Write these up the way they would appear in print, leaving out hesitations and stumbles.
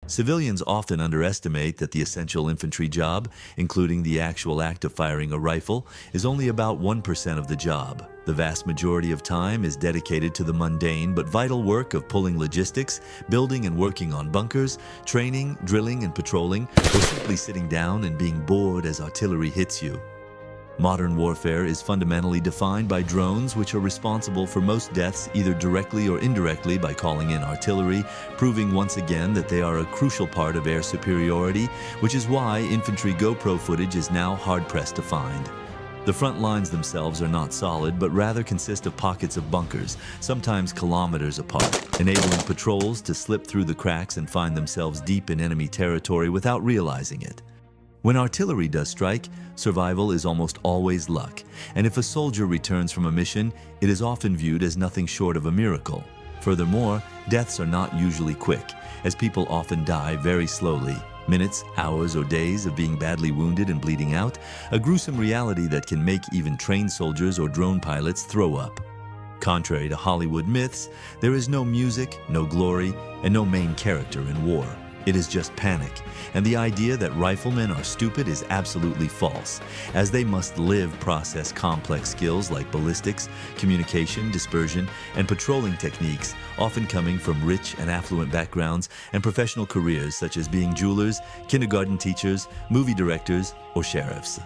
Civilians often underestimate that the essential infantry job, including the actual act of firing a rifle, is only about 1% of the job. The vast majority of time is dedicated to the mundane but vital work of pulling logistics, building and working on bunkers, training, drilling and patrolling, or simply sitting down and being bored as artillery hits you. Modern warfare is fundamentally defined by drones, which are responsible for most deaths either directly or indirectly by calling in artillery, proving once again that they are a crucial part of air superiority, which is why infantry GoPro footage is now hard-pressed to find. The front lines themselves are not solid, but rather consist of pockets of bunkers, sometimes kilometers apart, enabling patrols to slip through the cracks and find themselves deep in enemy territory without realizing it. When artillery does strike, survival is almost always luck, and if a soldier returns from a mission, it is often viewed as nothing short of a miracle. Furthermore, deaths are not usually quick, as people often die very slowly. Minutes, hours, or days of being badly wounded and bleeding out, a gruesome reality that can make even trained soldiers or drone pilots throw up. Contrary to Hollywood myths, there is no music, no glory, and no main character in war. It is just panic, and the idea that riflemen are stupid is absolutely false, as they must process complex skills like ballistics, communication, dispersion, and patrolling techniques, often coming from rich and affluent backgrounds and professional careers such as being jewelers, kindergarten teachers, movie directors, or sheriffs.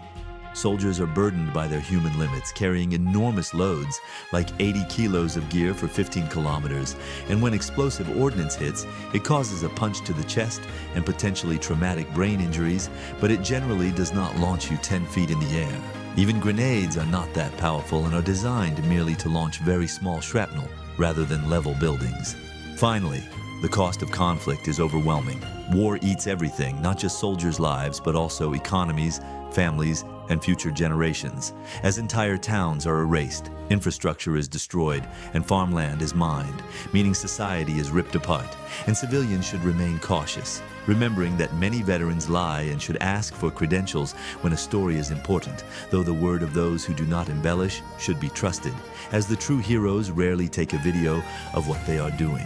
Soldiers are burdened by their human limits, carrying enormous loads, like 80 kilos of gear for 15 kilometers, and when explosive ordnance hits, it causes a punch to the chest and potentially traumatic brain injuries, but it generally does not launch you 10 feet in the air. Even grenades are not that powerful and are designed merely to launch very small shrapnel, rather than level buildings. Finally, the cost of conflict is overwhelming. War eats everything, not just soldiers' lives, but also economies, families, and future generations. As entire towns are erased, infrastructure is destroyed, and farmland is mined, meaning society is ripped apart, and civilians should remain cautious, remembering that many veterans lie and should ask for credentials when a story is important, though the word of those who do not embellish should be trusted, as the true heroes rarely take a video of what they are doing.